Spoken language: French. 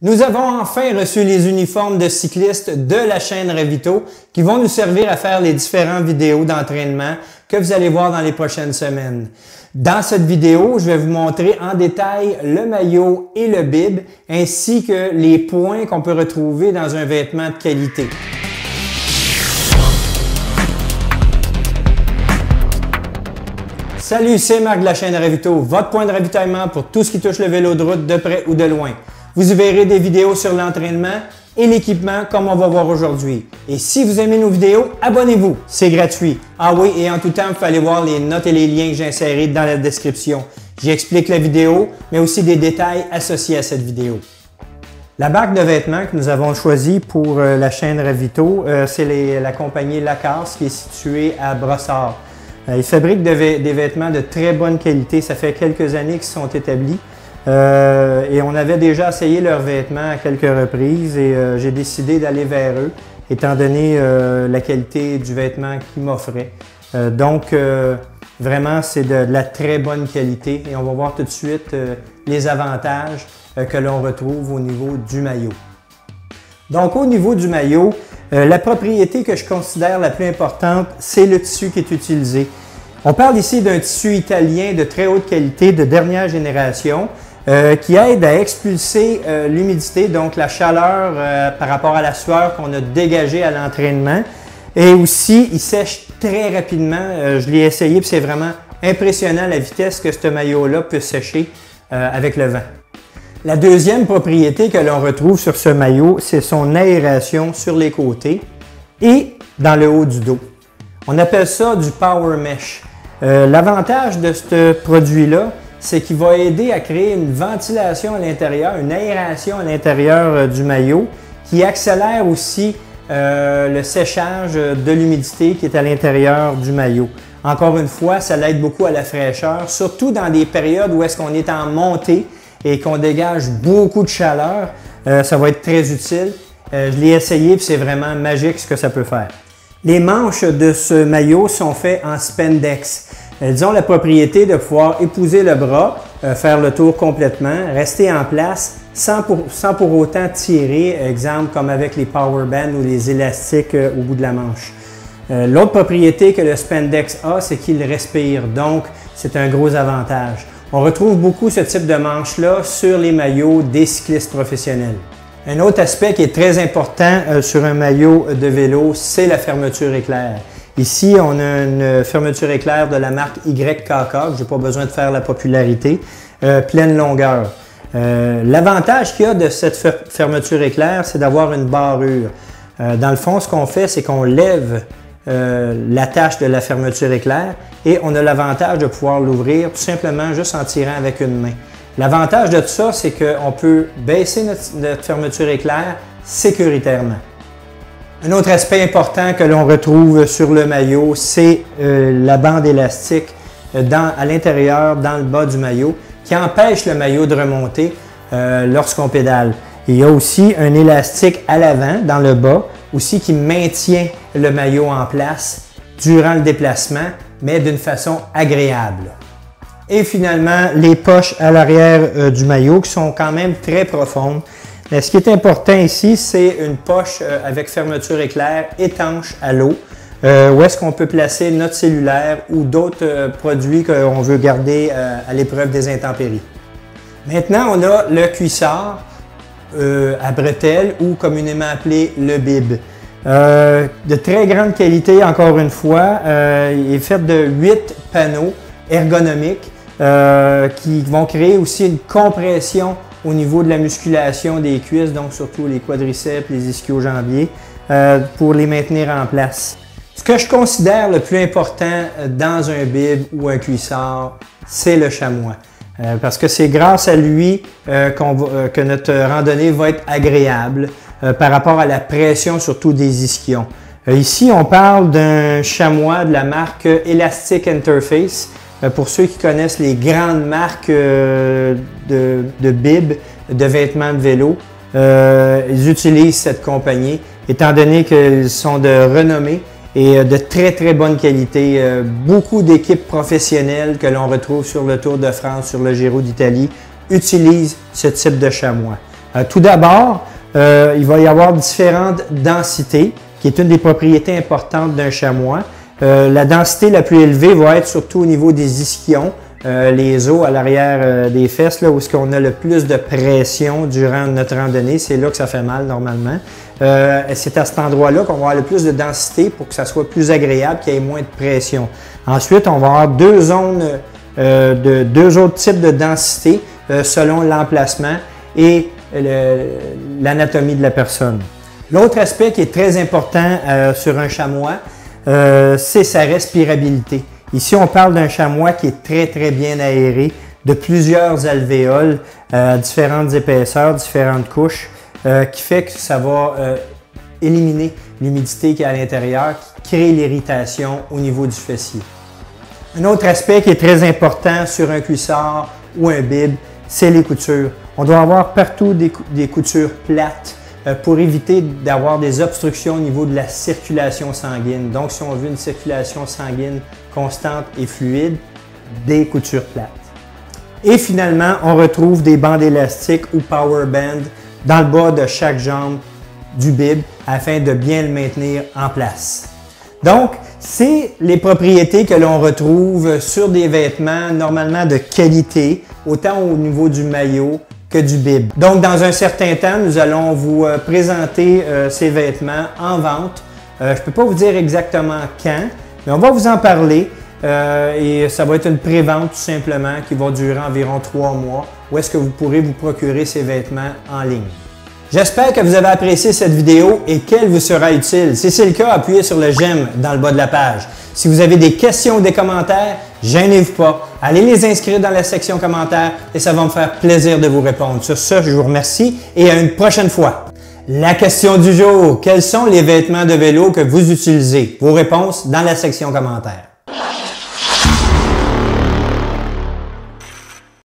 Nous avons enfin reçu les uniformes de cyclistes de la chaîne Ravito qui vont nous servir à faire les différentes vidéos d'entraînement que vous allez voir dans les prochaines semaines. Dans cette vidéo, je vais vous montrer en détail le maillot et le bib, ainsi que les points qu'on peut retrouver dans un vêtement de qualité. Salut, c'est Marc de la chaîne Ravito, votre point de ravitaillement pour tout ce qui touche le vélo de route de près ou de loin. Vous y verrez des vidéos sur l'entraînement et l'équipement comme on va voir aujourd'hui. Et si vous aimez nos vidéos, abonnez-vous, c'est gratuit. Ah oui, et en tout temps, il faut aller voir les notes et les liens que j'ai insérés dans la description. J'y explique la vidéo, mais aussi des détails associés à cette vidéo. La marque de vêtements que nous avons choisie pour la chaîne Ravito, c'est la compagnie Lacasse qui est située à Brossard. Ils fabriquent des vêtements de très bonne qualité. Ça fait quelques années qu'ils sont établis. Et on avait déjà essayé leurs vêtements à quelques reprises et j'ai décidé d'aller vers eux, étant donné la qualité du vêtement qu'ils m'offraient. Donc, vraiment, c'est de la très bonne qualité et on va voir tout de suite les avantages que l'on retrouve au niveau du maillot. Donc, au niveau du maillot, la propriété que je considère la plus importante, c'est le tissu qui est utilisé. On parle ici d'un tissu italien de très haute qualité, de dernière génération, qui aide à expulser l'humidité, donc la chaleur par rapport à la sueur qu'on a dégagée à l'entraînement. Et aussi, il sèche très rapidement. Je l'ai essayé et c'est vraiment impressionnant la vitesse que ce maillot-là peut sécher avec le vent. La deuxième propriété que l'on retrouve sur ce maillot, c'est son aération sur les côtés et dans le haut du dos. On appelle ça du Power Mesh. L'avantage de ce produit-là, c'est qu'il va aider à créer une ventilation à l'intérieur, une aération à l'intérieur du maillot qui accélère aussi le séchage de l'humidité qui est à l'intérieur du maillot. Encore une fois, ça l'aide beaucoup à la fraîcheur, surtout dans des périodes où est-ce qu'on est en montée et qu'on dégage beaucoup de chaleur. Ça va être très utile. Je l'ai essayé et c'est vraiment magique ce que ça peut faire. Les manches de ce maillot sont faites en spandex. Elles ont la propriété de pouvoir épouser le bras, faire le tour complètement, rester en place sans pour autant tirer, exemple comme avec les power bands ou les élastiques au bout de la manche. L'autre propriété que le spandex a, c'est qu'il respire, donc c'est un gros avantage. On retrouve beaucoup ce type de manche-là sur les maillots des cyclistes professionnels. Un autre aspect qui est très important sur un maillot de vélo, c'est la fermeture éclair. Ici, on a une fermeture éclair de la marque YKK, que je n'ai pas besoin de faire la popularité, pleine longueur. L'avantage qu'il y a de cette fermeture éclair, c'est d'avoir une barrure. Dans le fond, ce qu'on fait, c'est qu'on lève l'attache de la fermeture éclair et on a l'avantage de pouvoir l'ouvrir tout simplement juste en tirant avec une main. L'avantage de tout ça, c'est qu'on peut baisser notre fermeture éclair sécuritairement. Un autre aspect important que l'on retrouve sur le maillot, c'est la bande élastique à l'intérieur, dans le bas du maillot, qui empêche le maillot de remonter lorsqu'on pédale. Il y a aussi un élastique à l'avant, dans le bas, aussi qui maintient le maillot en place durant le déplacement, mais d'une façon agréable. Et finalement, les poches à l'arrière du maillot qui sont quand même très profondes. Mais ce qui est important ici, c'est une poche avec fermeture éclair étanche à l'eau, où est-ce qu'on peut placer notre cellulaire ou d'autres produits qu'on veut garder à l'épreuve des intempéries. Maintenant, on a le cuissard à bretelles ou communément appelé le bib. De très grande qualité, encore une fois. Il est fait de 8 panneaux ergonomiques qui vont créer aussi une compression au niveau de la musculation des cuisses, donc surtout les quadriceps, les ischio-jambiers, pour les maintenir en place. Ce que je considère le plus important dans un bib ou un cuissard, c'est le chamois. Parce que c'est grâce à lui que notre randonnée va être agréable par rapport à la pression surtout des ischions. Ici, on parle d'un chamois de la marque Elastic Interface. Pour ceux qui connaissent les grandes marques de bibs, de vêtements de vélo, ils utilisent cette compagnie, étant donné qu'ils sont de renommée et de très très bonne qualité. Beaucoup d'équipes professionnelles que l'on retrouve sur le Tour de France, sur le Giro d'Italie, utilisent ce type de chamois. Tout d'abord, il va y avoir différentes densités, qui est une des propriétés importantes d'un chamois. La densité la plus élevée va être surtout au niveau des ischions, les os à l'arrière des fesses, là, où est-ce qu'on a le plus de pression durant notre randonnée. C'est là que ça fait mal normalement. C'est à cet endroit-là qu'on va avoir le plus de densité pour que ça soit plus agréable, qu'il y ait moins de pression. Ensuite, on va avoir deux zones, deux autres types de densité selon l'emplacement et l'anatomie de la personne. L'autre aspect qui est très important sur un chamois, c'est sa respirabilité. Ici, on parle d'un chamois qui est très bien aéré, de plusieurs alvéoles, différentes épaisseurs, différentes couches, qui fait que ça va éliminer l'humidité qui est à l'intérieur, qui crée l'irritation au niveau du fessier. Un autre aspect qui est très important sur un cuissard ou un bib, c'est les coutures. On doit avoir partout des coutures plates pour éviter d'avoir des obstructions au niveau de la circulation sanguine. Donc, si on veut une circulation sanguine constante et fluide, des coutures plates. Et finalement, on retrouve des bandes élastiques ou power band dans le bas de chaque jambe du bib afin de bien le maintenir en place. Donc, c'est les propriétés que l'on retrouve sur des vêtements normalement de qualité, autant au niveau du maillot que du bib. Donc, dans un certain temps, nous allons vous présenter ces vêtements en vente. Je ne peux pas vous dire exactement quand, mais on va vous en parler et ça va être une pré-vente tout simplement qui va durer environ 3 mois où est-ce que vous pourrez vous procurer ces vêtements en ligne. J'espère que vous avez apprécié cette vidéo et qu'elle vous sera utile. Si c'est le cas, appuyez sur le j'aime dans le bas de la page. Si vous avez des questions ou des commentaires, gênez-vous pas. Allez les inscrire dans la section commentaires et ça va me faire plaisir de vous répondre. Sur ce, je vous remercie et à une prochaine fois. La question du jour, quels sont les vêtements de vélo que vous utilisez? Vos réponses dans la section commentaires.